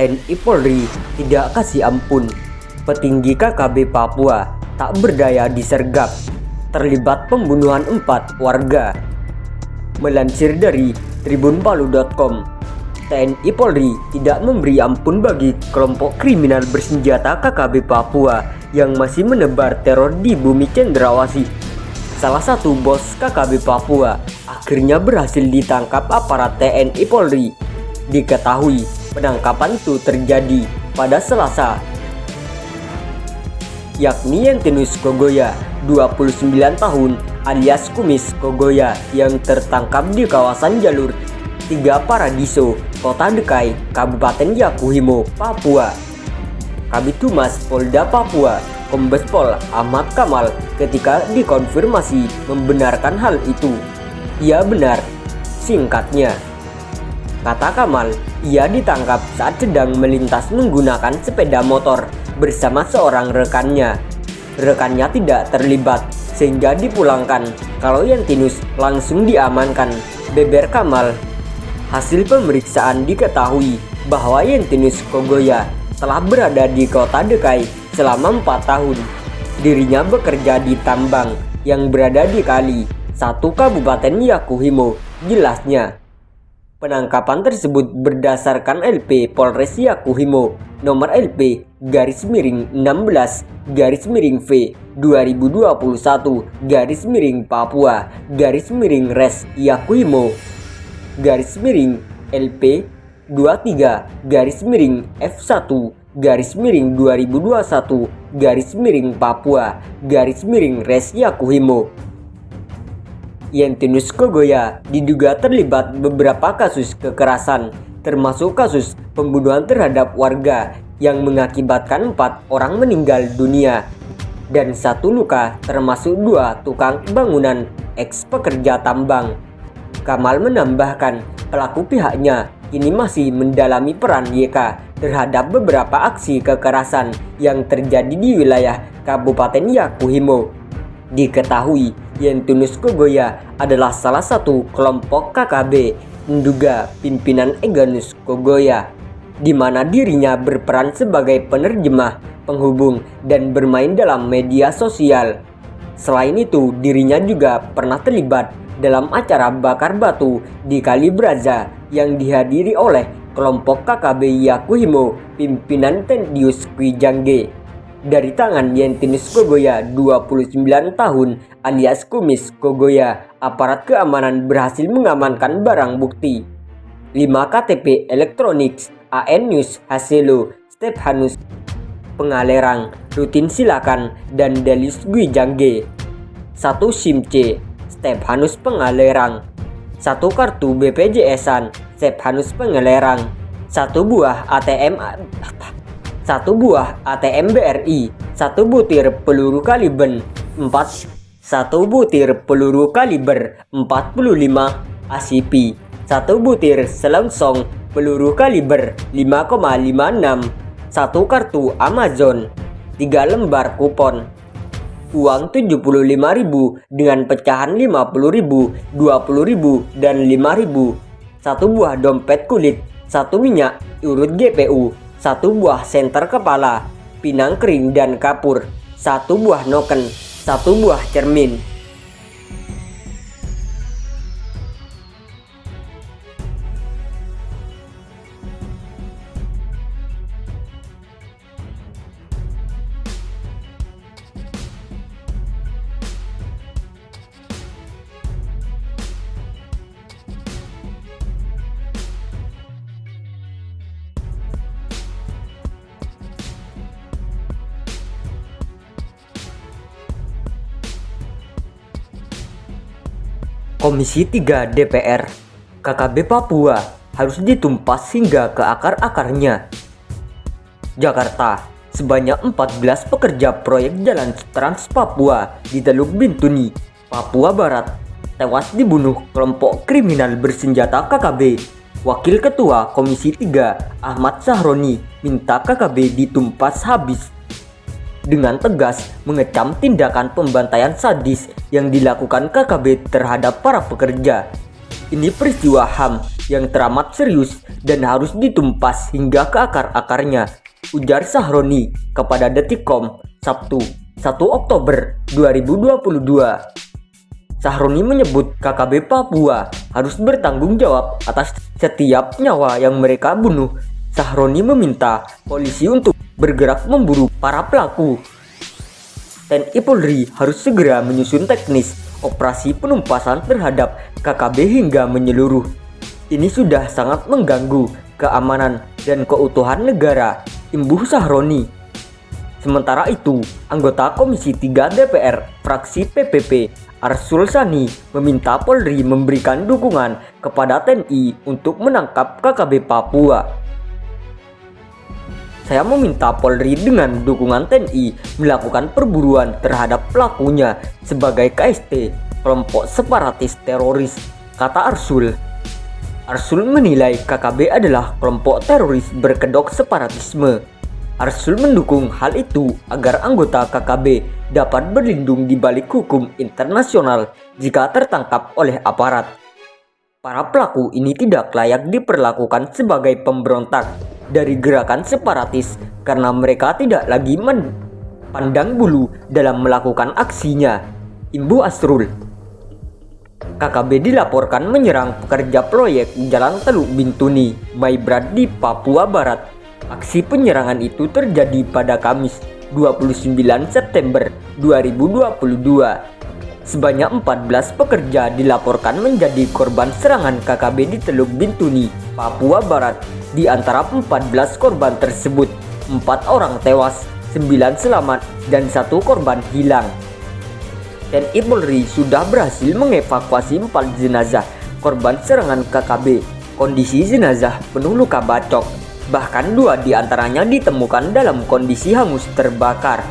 TNI Polri tidak kasih ampun. Petinggi KKB Papua tak berdaya disergap, terlibat pembunuhan 4 warga. Melansir dari tribunpalu.com, TNI Polri tidak memberi ampun bagi kelompok kriminal bersenjata KKB Papua yang masih menebar teror di bumi cendrawasih. Salah satu bos KKB Papua akhirnya berhasil ditangkap aparat TNI Polri. Diketahui penangkapan itu terjadi pada Selasa, yakni Yentinus Kogoya, 29 tahun alias Kumis Kogoya, yang tertangkap di kawasan jalur 3 Paradiso, Kota Dekai, Kabupaten Yakuhimo, Papua. Kabid Humas Polda Papua, Kombes Pol Ahmad Kamal, ketika dikonfirmasi membenarkan hal itu. Ia benar, singkatnya. Kata Kamal, ia ditangkap saat sedang melintas menggunakan sepeda motor bersama seorang rekannya. Rekannya tidak terlibat sehingga dipulangkan. Kalau Yentinus langsung diamankan, beber Kamal. Hasil pemeriksaan diketahui bahwa Yentinus Kogoya telah berada di Kota Dekai selama 4 tahun. Dirinya bekerja di tambang yang berada di Kali 1 Kabupaten Yakuhimo, jelasnya. Penangkapan tersebut berdasarkan LP Polres Yakuhimo nomor LP_16_V 2021_Papua_Res Yakuhimo LP 23_2021_Papua_Res Yakuhimo. Yentinus Kogoya diduga terlibat beberapa kasus kekerasan, termasuk kasus pembunuhan terhadap warga yang mengakibatkan 4 orang meninggal dunia dan 1 luka, termasuk 2 tukang bangunan eks pekerja tambang. Kamal menambahkan, pelaku pihaknya kini masih mendalami peran YK terhadap beberapa aksi kekerasan yang terjadi di wilayah Kabupaten Yakuhimo. Diketahui, Yentinus Kogoya adalah salah satu kelompok KKB menduga pimpinan Egyanus Kogoya, di mana dirinya berperan sebagai penerjemah, penghubung, dan bermain dalam media sosial. Selain itu, dirinya juga pernah terlibat dalam acara bakar batu di Kali Braza yang dihadiri oleh kelompok KKB Yakuhimo pimpinan Tendius Kwijangge. Dari tangan Yentinus Kogoya, 29 tahun alias Kumis Kogoya, aparat keamanan berhasil mengamankan barang bukti 5 KTP elektronik AN-News Haselo Stephanus Pengalerang, Rutin Silakan, dan Delius Kwijangge, 1 SIM C Stephanus Pengalerang, 1 kartu BPJS-an Stephanus Pengalerang, 1 buah ATM BRI, 1 butir peluru kaliber 45 ACP, 1 butir selongsong peluru kaliber 5,56, 1 kartu Amazon, 3 lembar kupon, uang 75.000 dengan pecahan 50.000, 20.000, dan 5.000, 1 buah dompet kulit, 1 minyak urut GPU, 1 buah senter kepala, pinang kering dan kapur, 1 buah noken, 1 buah cermin. Komisi 3 DPR, KKB Papua harus ditumpas hingga ke akar-akarnya. Jakarta, sebanyak 14 pekerja proyek jalan Trans Papua di Teluk Bintuni, Papua Barat, tewas dibunuh kelompok kriminal bersenjata KKB. Wakil Ketua Komisi 3 Ahmad Sahroni minta KKB ditumpas habis, dengan tegas mengecam tindakan pembantaian sadis yang dilakukan KKB terhadap para pekerja. Ini peristiwa HAM yang teramat serius dan harus ditumpas hingga ke akar-akarnya, ujar Sahroni kepada Detikcom Sabtu 1 Oktober 2022. Sahroni menyebut KKB Papua harus bertanggung jawab atas setiap nyawa yang mereka bunuh. Sahroni meminta polisi untuk bergerak memburu para pelaku. TNI Polri harus segera menyusun teknis operasi penumpasan terhadap KKB hingga menyeluruh. Ini sudah sangat mengganggu keamanan dan keutuhan negara, imbuh Sahroni. Sementara itu, anggota Komisi 3 DPR fraksi PPP Arsul Sani meminta Polri memberikan dukungan kepada TNI untuk menangkap KKB Papua. Saya meminta Polri dengan dukungan TNI melakukan perburuan terhadap pelakunya sebagai KST, kelompok separatis teroris, kata Arsul. Arsul menilai KKB adalah kelompok teroris berkedok separatisme. Arsul mendukung hal itu agar anggota KKB dapat berlindung di balik hukum internasional jika tertangkap oleh aparat. Para pelaku ini tidak layak diperlakukan sebagai pemberontak dari gerakan separatis karena mereka tidak lagi pandang bulu dalam melakukan aksinya, imbuh Arsul. KKB dilaporkan menyerang pekerja proyek Jalan Teluk Bintuni, Maibrat di Papua Barat. Aksi penyerangan itu terjadi pada Kamis 29 September 2022. Sebanyak 14 pekerja dilaporkan menjadi korban serangan KKB di Teluk Bintuni, Papua Barat. Di antara 14 korban tersebut, 4 orang tewas, 9 selamat, dan 1 korban hilang. TNI Polri sudah berhasil mengevakuasi 4 jenazah korban serangan KKB. Kondisi jenazah penuh luka bacok, bahkan 2 diantaranya ditemukan dalam kondisi hangus terbakar.